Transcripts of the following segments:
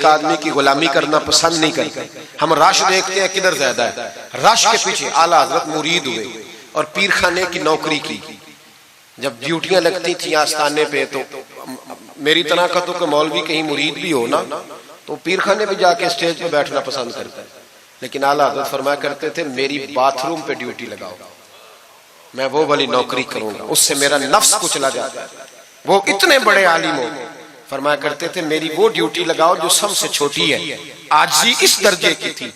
آدمی کی غلامی کرنا پسند نہیں کرتے. ہم رش دیکھتے ہیں کدھر زیادہ ہے. رش کے پیچھے اعلیٰ حضرت مرید ہوئے اور پیر خانے کی نوکری کی. جب ڈیوٹیاں لگتی تھیں آستانے پہ تو میری طرح کا تو کہ مولوی کہیں مرید بھی ہو نا تو پیر خانے پہ جا کے اسٹیج پہ بیٹھنا پسند کرتا ہے. لیکن اعلیٰ حضرت فرمایا کرتے تھے میری باتھ روم پہ ڈیوٹی لگاؤ, میں وہ والی نوکری کروں گا, اس سے میرا نفس کچلا جاتا ہے. وہ اتنے بڑے عالم ہو, فرمایا کرتے تھے میری وہ ڈیوٹی لگاؤ جو سب سے چھوٹی ہے. عاجزی اس درجے کی تھی,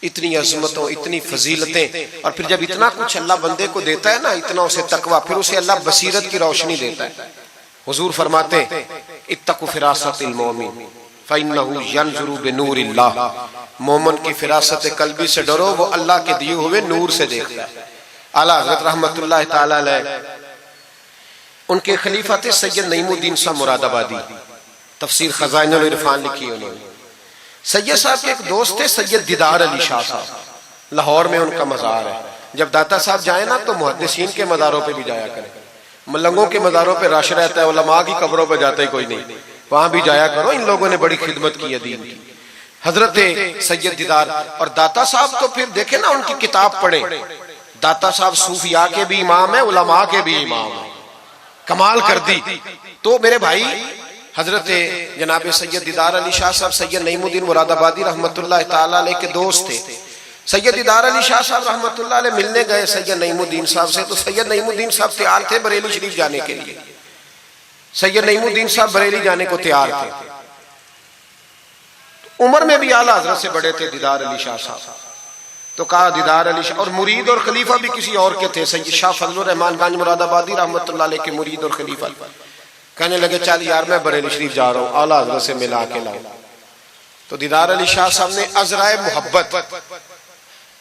اتنی عظمتوں, اتنی فضیلتیں, اور پھر جب اتنا کچھ اللہ بندے کو دیتا ہے نا, اتنا اسے تقویٰ, پھر اسے اللہ بصیرت کی روشنی دیتا ہے. حضور فرماتے اتقوا فراست المومن فإنہ ینظر بنور اللہ, مومن کی فراست قلبی سے ڈرو, وہ اللہ کے دیے ہوئے نور سے دیکھتا ہے. اعلیٰ حضرت رحمت اللہ تعالی علیہ, ان کے خلیفہ تھے سید نعیم الدین صاحب مراد آبادی, تفسیر خزائن العرفان لکھی انہوں نے. سید صاحب کے ایک دوست تھے سید دیدار علی شاہ صاحب, لاہور میں ان کا مزار ہے. جب داتا صاحب جائیں نا تو محدثین کے مزاروں پہ بھی جایا کریں. ملنگوں کے مزاروں پہ رش رہتا ہے, علماء کی قبروں پہ جاتا ہی کوئی نہیں, وہاں بھی جایا کرو, ان لوگوں نے بڑی خدمت کی ہے دین کی. حضرت سید دیدار اور داتا صاحب تو پھر دیکھیں نا ان کی کتاب پڑھیں, داتا صاحب صوفیاء کے بھی امام ہیں, علماء کے بھی امام ہیں, کمال کر دی. تو میرے بھائی حضرت جناب سید دیدار علی شاہ صاحب سید نعیم الدین مراد آبادی رحمت اللہ تعالی علیہ کے دوست تھے. سید دیدار علی شاہ صاحب رحمت اللہ علیہ ملنے گئے سید نعیم الدین صاحب سے, تو سید نعیم الدین صاحب تیار تھے بریلی شریف جانے کے لیے. سید نعیم الدین صاحب بریلی جانے کو تیار تھے. عمر میں بھی اعلیٰ حضرت سے بڑے تھے دیدار علی شاہ صاحب. تو کہا دیدار علی شاہ, اور مرید اور خلیفہ بھی کسی اور کے تھے, سید شاہ فضل الرحمان گنج مراد آبادی رحمت اللہ علیہ کے مرید اور خلیفہ. کہنے لگے چل یار میں بریلی شریف جا رہا ہوں, اعلیٰ حضرت سے ملا کے لاؤ. تو دیدار علی شاہ صاحب نے عذرائے محبت,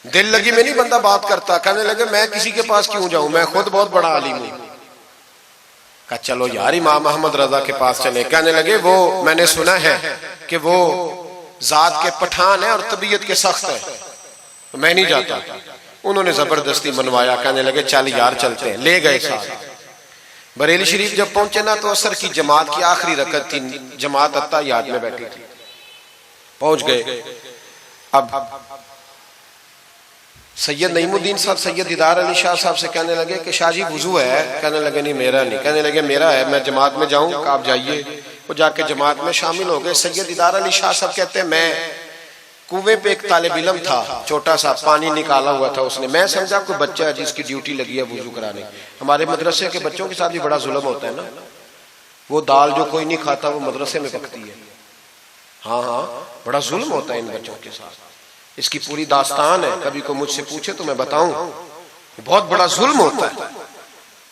دل لگی میں نہیں بندہ بات کرتا, کہنے لگے میں کسی کے پاس کیوں جاؤں, میں خود بہت بڑا عالم ہوں. کہا چلو یار امام احمد رضا کے پاس چلے. کہنے لگے وہ میں نے سنا ہے کہ وہ ذات کے پٹھان ہے اور طبیعت کے سخت ہے, میں نہیں جاتا. انہوں نے زبردستی منوایا, کہنے لگے چل یار چلتے ہیں. لے گئے ساتھ. بریلی شریف جب پہنچے نا تو عصر کی جماعت کی آخری رکعت تھی, جماعت اتحیات میں بیٹھی تھی. پہنچ گئے. اب سید نعیم الدین صاحب سید دیدار علی شاہ صاحب سے کہنے لگے کہ شاہ جی وضو ہے, کہنے لگے نہیں میرا نہیں. کہنے لگے میرا ہے, میں جماعت میں جاؤں, کہ آپ جائیے. وہ جا کے جماعت میں شامل ہو گئے. سید دیدار علی شاہ صاحب کہتے ہیں میں کنویں پہ ایک طالب علم تھا, چھوٹا سا پانی نکالا ہوا تھا اس نے, میں سمجھا کوئی بچہ ہے جس کی ڈیوٹی لگی ہے وضو کرانے. ہمارے مدرسے کے بچوں کے ساتھ بھی بڑا ظلم ہوتا ہے نا, وہ دال جو کوئی نہیں کھاتا وہ مدرسے میں پکتی ہے. ہاں ہاں بڑا ظلم ہوتا ہے ان بچوں کے ساتھ, اس کی پوری داستان ہے, کبھی کو مجھ سے پوچھے تو میں بتاؤں. بہت بڑا ظلم ہوتا ہے.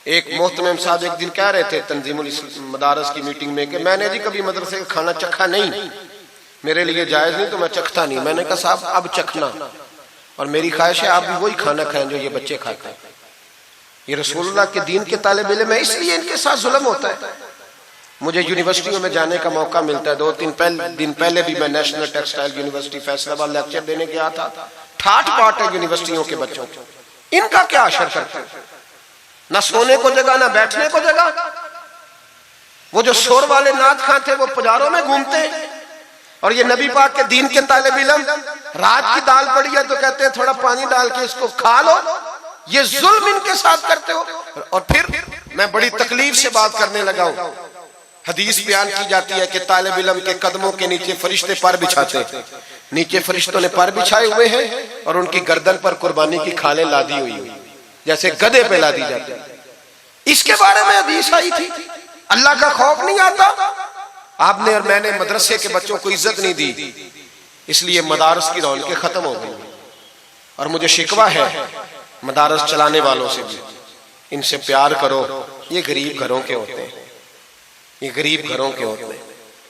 ایک محتمم صاحب ایک دن کہہ رہے تھے تنظیم المدارس کی میٹنگ میں کہ میں نے جی کبھی مدرسے کا کھانا چکھا نہیں, میرے لیے جائز نہیں تو میں چکھتا نہیں. میں نے کہا صاحب اب چکھنا, اور میری خواہش ہے آپ بھی وہی کھانا کھائیں جو یہ بچے کھاتے ہیں. یہ رسول اللہ کے دین کے طالب علم ہے, اس لیے ان کے ساتھ ظلم ہوتا ہے. مجھے یونیورسٹیوں میں جانے کا موقع ملتا ہے, 2-3 دن پہلے بھی میں نیشنل ٹیکسٹائل یونیورسٹی فیصل آباد لیکچر دینے گیا تھا. ٹھاٹ پاٹ ہے یونیورسٹیوں کے بچوں, ان کا کیا اثر کرتا ہے, نہ سونے کو جگہ نہ بیٹھنے کو جگہ. وہ جو شور والے نعت خواں تھے وہ پجاروں میں گھومتے ہیں, اور یہ نبی پاک کے دین کے طالب علم رات کی دال پڑی ہے تو کہتے ہیں تھوڑا پانی ڈال کے اس کو کھا لو. یہ ظلم ان کے ساتھ کرتے ہو. اور پھر میں بڑی تکلیف سے بات کرنے لگا ہوں. حدیث بیان کی جاتی ہے کہ طالب علم کے قدموں کے نیچے فرشتے پر بچھاتے ہیں, نیچے فرشتوں نے پر بچھائے ہوئے ہیں اور ان کی گردن پر قربانی کی کھالیں لادی ہوئی ہیں جیسے گدے پہ لادی جاتی ہے. اس کے بارے میں حدیث آئی تھی. اللہ کا خوف نہیں آتا. آپ نے اور میں نے مدرسے کے بچوں کو عزت نہیں دی, اس لیے مدارس کی رونقیں ختم ہو گئی. اور مجھے شکوہ ہے مدارس چلانے والوں سے بھی, ان سے پیار کرو. یہ غریب گھروں کے ہوتے ہیں, یہ غریب گھروں کے ہوتے ہیں.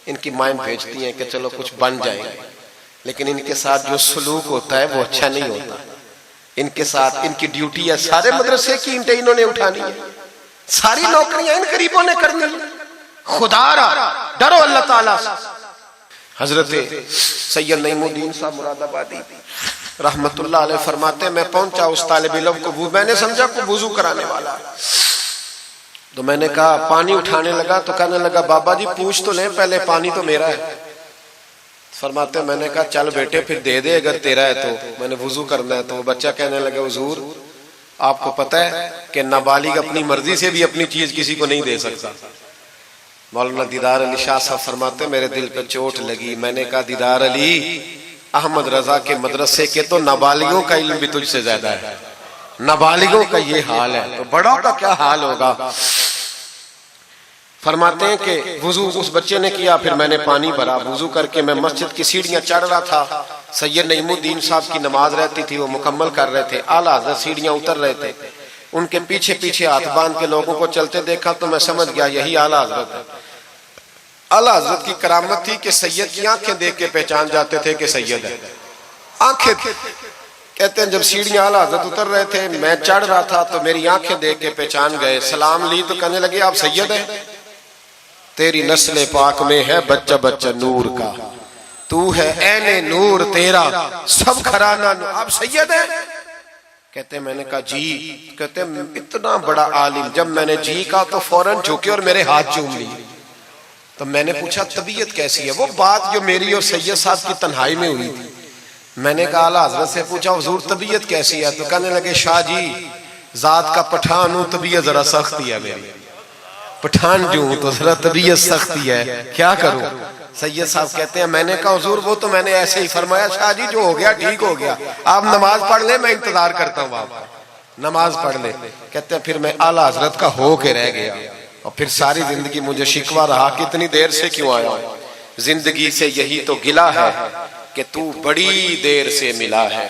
ان کی مائیں بھیجتی ہیں کہ چلو کچھ بن جائیں گے, لیکن ان کے ساتھ جو سلوک ہوتا ہے وہ اچھا نہیں ہوتا. ان کے ساتھ ان کی ڈیوٹی ہے, سارے مدرسے کی اینٹیں انہوں نے اٹھانی ہے, ساری نوکریاں ان غریبوں نے کرنی. خدا را ڈرو اللہ تعالیٰ سے. حضرت سید نعیم الدین صاحب مراد آبادی رحمت اللہ علیہ فرماتے ہیں میں پہنچا اس طالب علم کو, میں نے سمجھا کو وضو کرانے والا. تو میں نے کہا پانی اٹھانے لگا تو کہنے لگا بابا جی پوچھ تو لیں پہلے, پانی تو میرا ہے. فرماتے ہیں میں نے کہا چل بیٹے پھر دے دے اگر تیرا ہے تو، میں نے وضو کرنا ہے۔ تو وہ بچہ کہنے لگے حضور آپ کو پتہ ہے کہ نابالغ اپنی مرضی سے بھی اپنی چیز کسی کو نہیں دے سکتا۔ مولانا دیدار علی شاہ صاحب فرماتے ہیں میرے دل پہ چوٹ لگی۔ میں نے کہا دیدار علی، احمد رضا کے مدرسے کے تو نابالغوں کا علم بھی تجھ سے زیادہ ہے، نابالغوں کا یہ حال ہے تو بڑوں کا کیا حال ہوگا۔ فرماتے ہیں کہ وضو اس بچے نے کیا، پھر میں نے پانی بھرا، وضو کر کے میں مسجد کی سیڑھیاں چڑھ رہا تھا۔ سید نعیم الدین صاحب کی نماز رہتی تھی، وہ مکمل کر رہے تھے، اعلیٰ حضرت سیڑھیاں اتر رہے تھے، ان کے پیچھے پیچھے ہاتھ باندھ کے لوگوں کو چلتے دیکھا تو میں سمجھ گیا یہی اعلیٰ حضرت ہے۔ اعلیٰ حضرت کی کرامت تھی کہ سید کی آنکھیں دیکھ کے پہچان جاتے تھے کہ سید ہے، آنکھیں۔ کہتے ہیں جب سیڑھیاں اعلیٰ حضرت اتر رہے تھے میں چڑھ رہا تھا تو میری آنکھیں دیکھ کے پہچان گئے، سلام لی تو کہنے لگے آپ سید ہیں؟ تیری نسل پاک میں ہے بچہ بچہ نور کا، تو ہے عین نور تیرا سب گھرانہ نور، آپ سید ہیں؟ کہتے ہیں میں نے کہا جی۔ کہتے ہیں اتنا بڑا عالم، جب میں نے جی کہا تو فوراً جھکے اور میرے ہاتھ چوم لیے۔ تو میں نے پوچھا طبیعت کیسی ہے؟ وہ بات جو میری اور سید صاحب کی تنہائی میں ہوئی تھی، میں نے کہا اعلیٰ حضرت سے پوچھا حضور طبیعت کیسی ہے؟ تو کہنے لگے شاہ جی ذات کا پٹھان ہوں، طبیعت ذرا سختی ہے میری، پٹھان جو ہوں تو ذرا طبیعت سختی ہے، کیا کروں؟ سید صاحب کہتے ہیں میں نے کہا حضور وہ تو میں نے ایسے ہی فرمایا، شاہ جی جو ہو گیا ٹھیک ہو گیا، آپ نماز پڑھ لیں میں انتظار کرتا ہوں، آپ نماز پڑھ لیں۔ کہتے ہیں پھر میں اعلیٰ حضرت کا ہو کے رہ گیا، اور پھر ساری زندگی مجھے شکوہ رہا کہ اتنی دیر سے کیوں آیا ہوں، زندگی سے یہی تو گلہ ہے کہ تو بڑی دیر سے ملا ہے۔